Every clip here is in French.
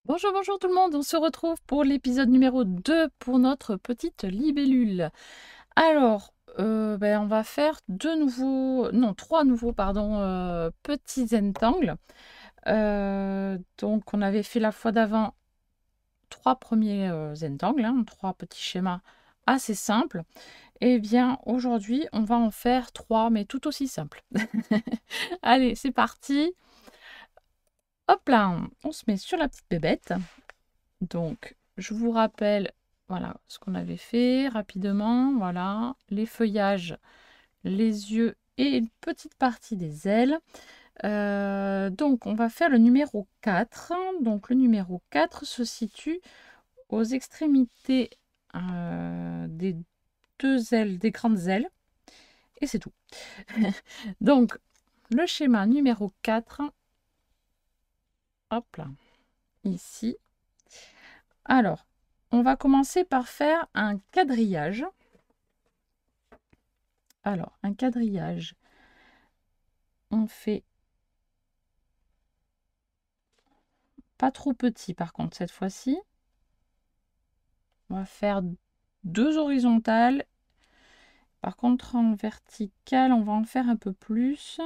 Bonjour, bonjour tout le monde, on se retrouve pour l'épisode numéro 2 pour notre petite libellule. Alors, on va faire trois nouveaux petits zentangles. Donc on avait fait la fois d'avant 3 premiers zentangles, trois petits schémas assez simples. Et bien aujourd'hui on va en faire 3 mais tout aussi simples. Allez, c'est parti. Hop là, on se met sur la petite bébête. Donc, je vous rappelle, voilà, ce qu'on avait fait rapidement. Voilà, les feuillages, les yeux et une petite partie des ailes. Donc, on va faire le numéro 4. Donc, le numéro 4 se situe aux extrémités des deux ailes, des grandes ailes. Et c'est tout. Donc, le schéma numéro 4. Hop là, ici. Alors, on va commencer par faire un quadrillage. Alors, un quadrillage, on fait pas trop petit par contre cette fois-ci. On va faire 2 horizontales. Par contre, en vertical, on va en faire un peu plus.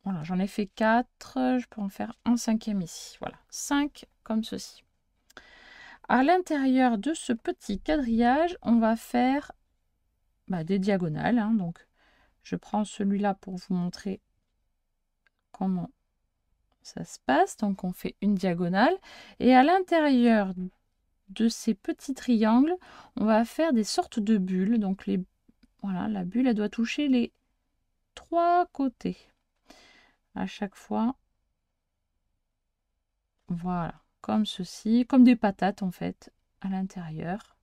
Voilà, j'en ai fait 4. Je peux en faire un cinquième ici. Voilà, 5 comme ceci. À l'intérieur de ce petit quadrillage, on va faire des diagonales. Donc, je prends celui-là pour vous montrer comment ça se passe. Donc, on fait une diagonale. Et à l'intérieur de ces petits triangles, on va faire des sortes de bulles. Donc, voilà, la bulle, elle doit toucher les 3 côtés. À chaque fois. Voilà, comme ceci. Comme des patates, en fait, à l'intérieur.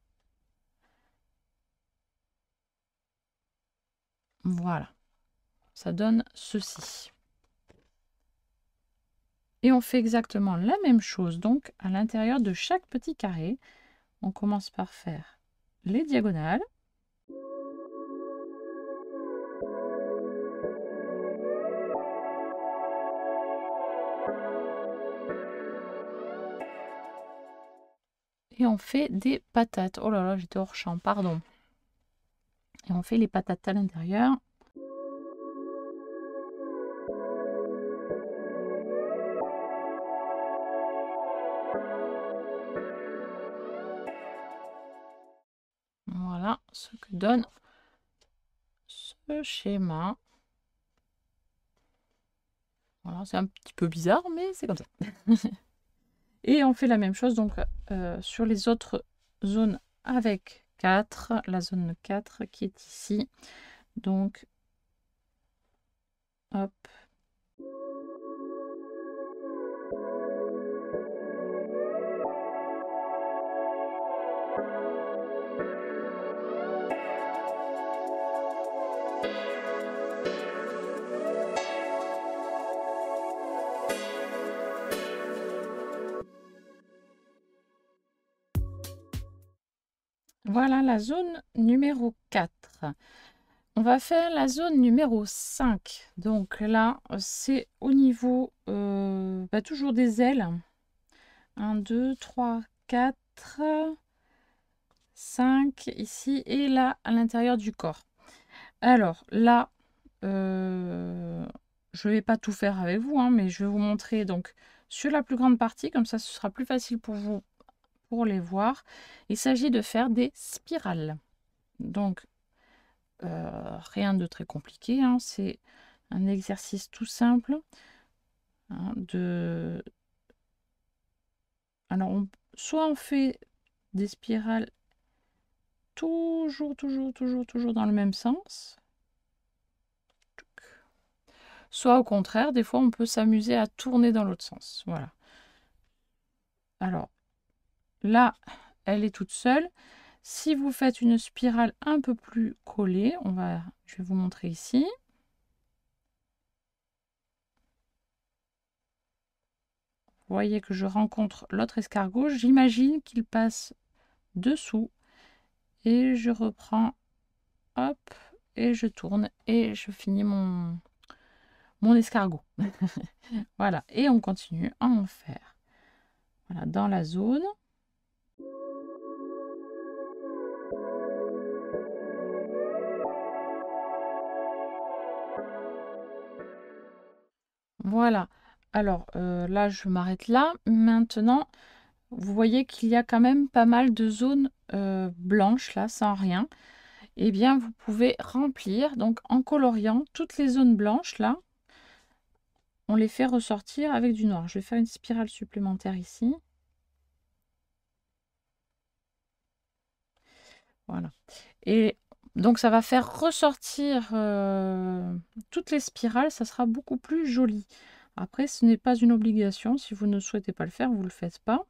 Voilà. Ça donne ceci. Et on fait exactement la même chose, donc, à l'intérieur de chaque petit carré. On commence par faire les diagonales. Et on fait des patates. Oh là là, j'étais hors champ, pardon. Et on fait les patates à l'intérieur. Voilà ce que donne ce schéma. Voilà, c'est un petit peu bizarre, mais c'est comme ça. Et on fait la même chose donc sur les autres zones avec 4, la zone 4 qui est ici. Donc, hop. Voilà la zone numéro 4. On va faire la zone numéro 5. Donc là, c'est au niveau toujours des ailes. 1, 2, 3, 4, 5 ici et là à l'intérieur du corps. Alors là, je ne vais pas tout faire avec vous, mais je vais vous montrer donc sur la plus grande partie, comme ça ce sera plus facile pour vous pour les voir. Il s'agit de faire des spirales. Donc, rien de très compliqué, c'est un exercice tout simple. Alors, soit on fait des spirales toujours dans le même sens. Soit au contraire, des fois on peut s'amuser à tourner dans l'autre sens. Voilà. Alors, là, elle est toute seule. Si vous faites une spirale un peu plus collée, je vais vous montrer ici. Vous voyez que je rencontre l'autre escargot. J'imagine qu'il passe dessous. Et je reprends, hop, et je tourne et je finis mon escargot. Voilà, et on continue à en faire. Voilà, dans la zone. Voilà. Alors, là, je m'arrête là. Maintenant, vous voyez qu'il y a quand même pas mal de zones blanches, là, sans rien. Eh bien, vous pouvez remplir, donc en coloriant, toutes les zones blanches, là, on les fait ressortir avec du noir. Je vais faire une spirale supplémentaire ici. Voilà. Et donc, ça va faire ressortir toutes les spirales. Ça sera beaucoup plus joli. Après, ce n'est pas une obligation. Si vous ne souhaitez pas le faire, vous ne le faites pas.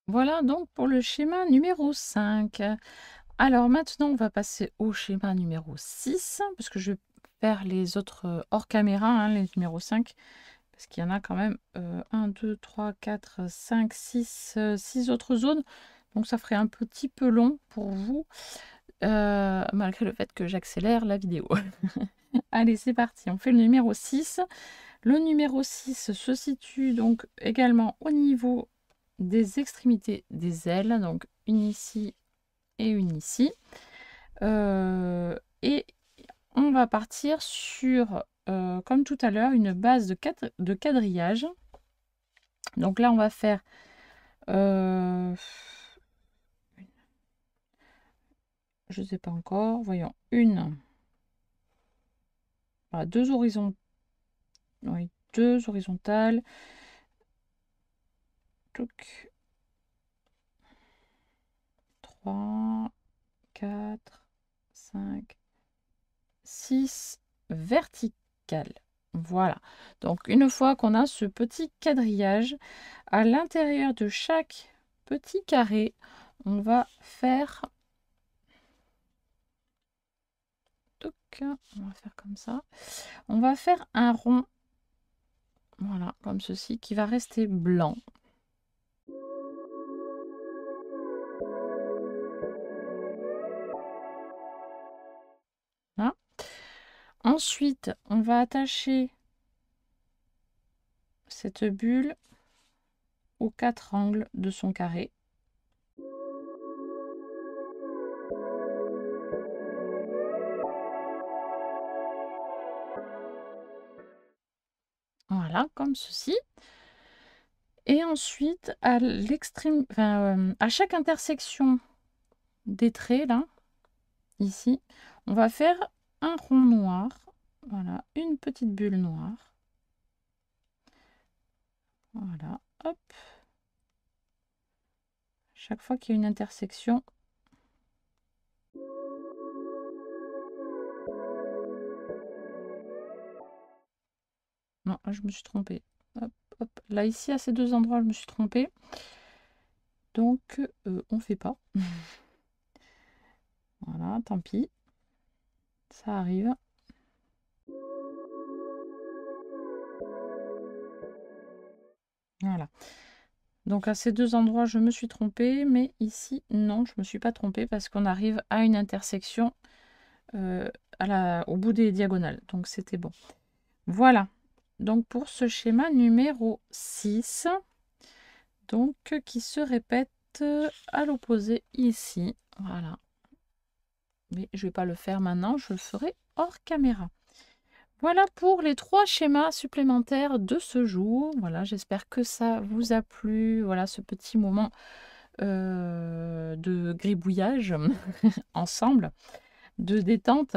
Voilà donc pour le schéma numéro 5. Alors maintenant, on va passer au schéma numéro 6, parce que je vais faire les autres hors caméra, hein, les numéros 5, parce qu'il y en a quand même 1, 2, 3, 4, 5, 6, 6 autres zones. Donc ça ferait un petit peu long pour vous, malgré le fait que j'accélère la vidéo. Allez, c'est parti, on fait le numéro 6. Le numéro 6 se situe donc également au niveau des extrémités des ailes, donc une ici et une ici. Et on va partir sur, comme tout à l'heure, une base de quadrillage. Donc là, on va faire je ne sais pas encore, voyons, voilà, deux horizontales. Touc. 3, 4, 5, 6 verticales. Voilà. Donc, une fois qu'on a ce petit quadrillage, à l'intérieur de chaque petit carré, on va faire... On va faire comme ça. On va faire un rond. Voilà, comme ceci, qui va rester blanc. Là. Ensuite, on va attacher cette bulle aux 4 angles de son carré. Voilà, comme ceci. Et ensuite, à l'extrême, à chaque intersection des traits, là, ici, on va faire un rond noir. Voilà, une petite bulle noire. Voilà, hop. Chaque fois qu'il y a une intersection. Non, je me suis trompée. Hop, hop. Là, ici, à ces deux endroits, je me suis trompée. Donc, on fait pas. Voilà, tant pis. Ça arrive. Voilà. Donc, à ces deux endroits, je me suis trompée. Mais ici, non, je ne me suis pas trompée parce qu'on arrive à une intersection au bout des diagonales. Donc, c'était bon. Voilà. Donc, pour ce schéma numéro 6, donc, qui se répète à l'opposé ici. Voilà. Mais je ne vais pas le faire maintenant, je le ferai hors caméra. Voilà pour les 3 schémas supplémentaires de ce jour. Voilà, j'espère que ça vous a plu. Voilà ce petit moment de gribouillage ensemble, de détente.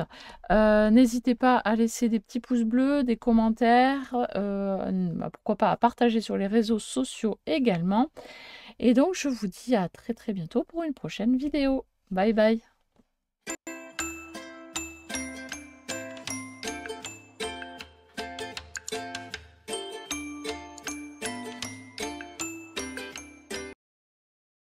N'hésitez pas à laisser des petits pouces bleus, des commentaires, pourquoi pas à partager sur les réseaux sociaux également. Et donc, je vous dis à très très bientôt pour une prochaine vidéo. Bye bye!